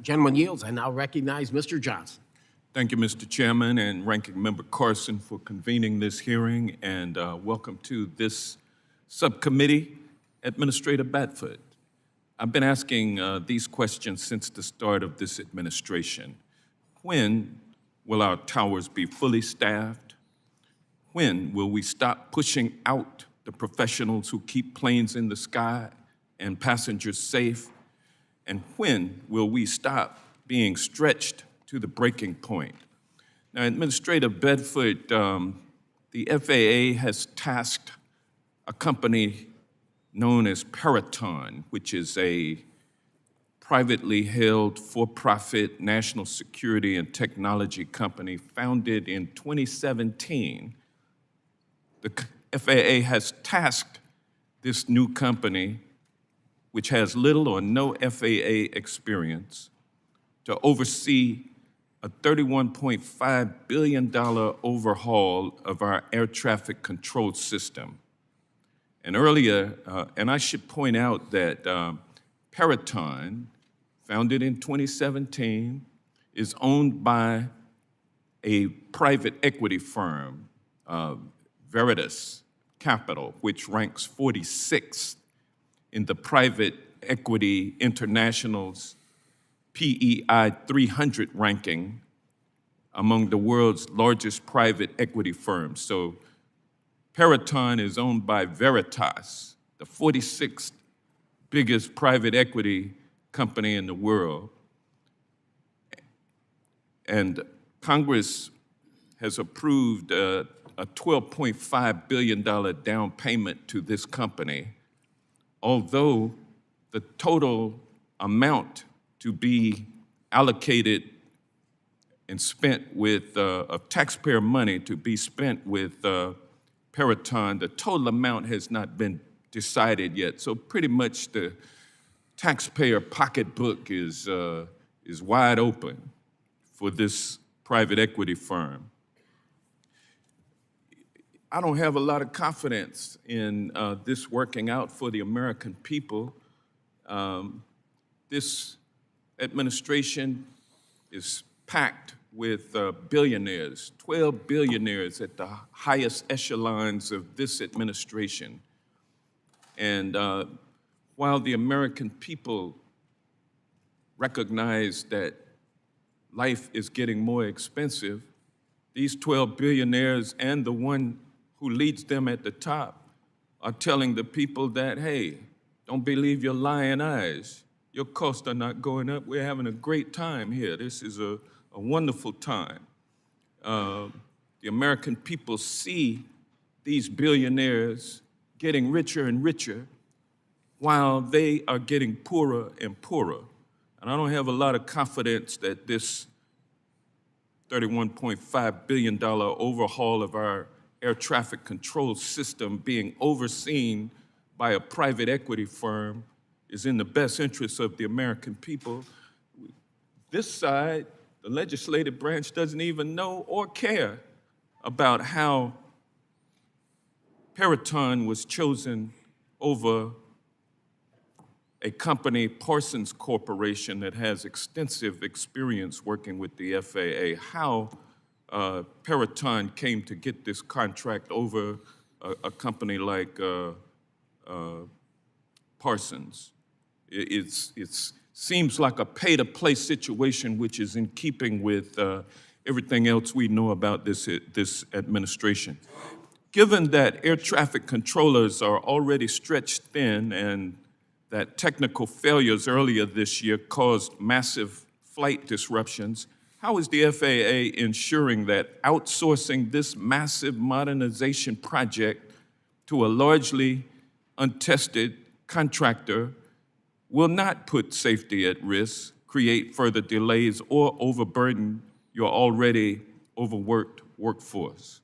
Gentleman yields. I now recognize Mr. Johnson. Thank you, Mr. Chairman and Ranking Member Carson for convening this hearing, and welcome to this subcommittee, Administrator Bedford. I've been asking these questions since the start of this administration. When will our towers be fully staffed? When will we stop pushing out the professionals who keep planes in the sky and passengers safe? And when will we stop being stretched to the breaking point? Now, Administrator Bedford, the FAA has tasked a company known as Peraton, which is a privately held for-profit national security and technology company founded in 2017. The FAA has tasked this new company, which has little or no FAA experience, to oversee a $31.5 billion overhaul of our air traffic control system. And earlier, and I should point out that Peraton, founded in 2017, is owned by a private equity firm, Veritas Capital, which ranks 46th in the Private Equity International's PEI 300 ranking among the world's largest private equity firms. So Peraton is owned by Veritas, the 46th biggest private equity company in the world. And Congress has approved a $12.5 billion down payment to this company, although the total amount to be allocated and spent with of taxpayer money to be spent with Peraton, the total amount has not been decided yet. So pretty much the taxpayer pocketbook is wide open for this private equity firm. I don't have a lot of confidence in this working out for the American people. This administration is packed with billionaires, 12 billionaires at the highest echelons of this administration. And while the American people recognize that life is getting more expensive, these 12 billionaires and the one who leads them at the top are telling the people that, hey, don't believe your lying eyes. Your costs are not going up. We're having a great time here. This is a wonderful time. The American people see these billionaires getting richer and richer while they are getting poorer and poorer. And I don't have a lot of confidence that this $31.5 billion overhaul of our air traffic control system being overseen by a private equity firm is in the best interest of the American people. This side, the legislative branch, doesn't even know or care about how Peraton was chosen over a company, Parsons Corporation, that has extensive experience working with the FAA, how Peraton came to get this contract over a company like Parsons. It seems like a pay-to-play situation, which is in keeping with everything else we know about this administration. Given that air traffic controllers are already stretched thin and that technical failures earlier this year caused massive flight disruptions, how is the FAA ensuring that outsourcing this massive modernization project to a largely untested contractor will not put safety at risk, create further delays, or overburden your already overworked workforce?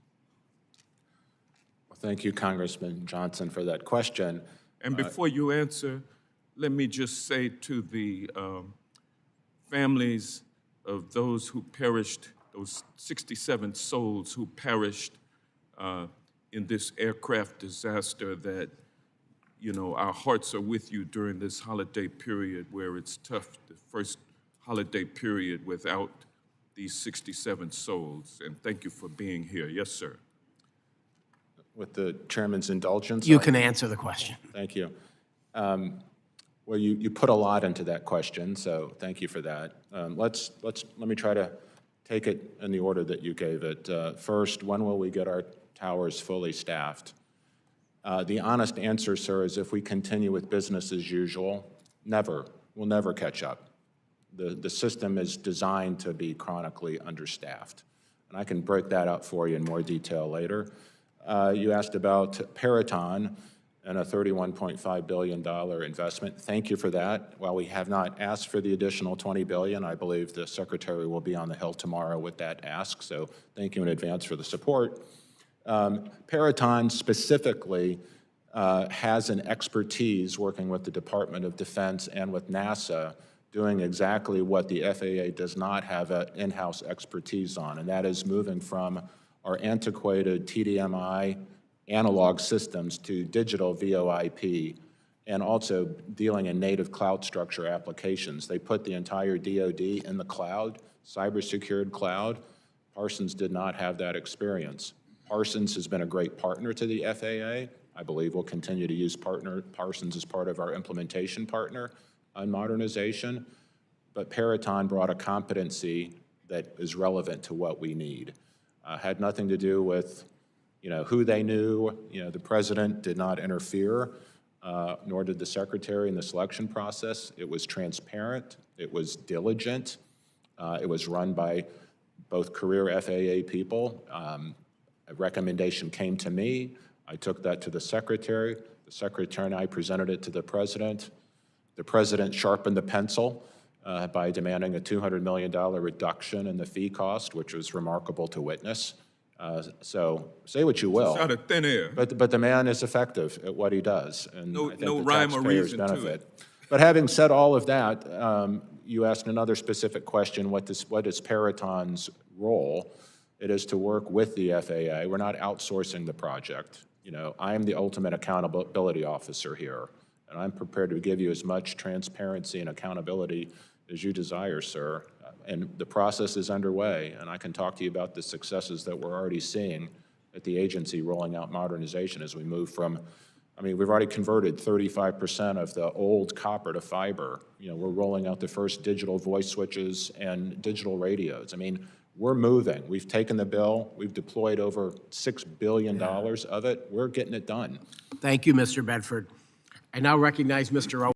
Well, thank you, Congressman Johnson, for that question. And before you answer, let me just say to the families of those who perished, those 67 souls who perished in this aircraft disaster, that, you know, our hearts are with you during this holiday period where it's tough. The first holiday period without these 67 souls, and thank you for being here. Yes, sir. With the chairman's indulgence. You can answer the question. Thank you. Well, you put a lot into that question, so thank you for that. Let me try to take it in the order that you gave it. First, when will we get our towers fully staffed? The honest answer, sir, is if we continue with business as usual, never. We'll never catch up. The system is designed to be chronically understaffed, and I can break that up for you in more detail later. You asked about Peraton and a $31.5 billion investment. Thank you for that. While we have not asked for the additional $20 billion, I believe the Secretary will be on the Hill tomorrow with that ask, so thank you in advance for the support. Peraton specifically has an expertise working with the Department of Defense and with NASA doing exactly what the FAA does not have an in-house expertise on, and that is moving from our antiquated TDMI analog systems to digital VoIP, and also dealing in native cloud structure applications. They put the entire DoD in the cloud, cyber-secured cloud. Parsons did not have that experience. Parsons has been a great partner to the FAA. I believe we'll continue to use Parsons as part of our implementation partner on modernization, but Peraton brought a competency that is relevant to what we need. Had nothing to do with who they knew. The president did not interfere, nor did the secretary in the selection process. It was transparent. It was diligent. It was run by both career FAA people. A recommendation came to me. I took that to the secretary. The secretary and I presented it to the president. The president sharpened the pencil by demanding a $200 million reduction in the fee cost, which was remarkable to witness. So say what you will. It's out of thin air. But the man is effective at what he does, and I think No the rhyme or taxpayers reason to benefit. it. But having said all of that, you asked another specific question: what is Peraton's role? It is to work with the FAA. We're not outsourcing the project. I am the ultimate accountability officer here, and I'm prepared to give you as much transparency and accountability as you desire, sir. And the process is underway, and I can talk to you about the successes that we're already seeing at the agency rolling out modernization as we move from, we've already converted 35% of the old copper to fiber. We're rolling out the first digital voice switches and digital radios. We're moving. We've taken the bill. We've deployed over $6 billion of it. We're getting it done. Thank you, Mr. Bedford. I now recognize Mr.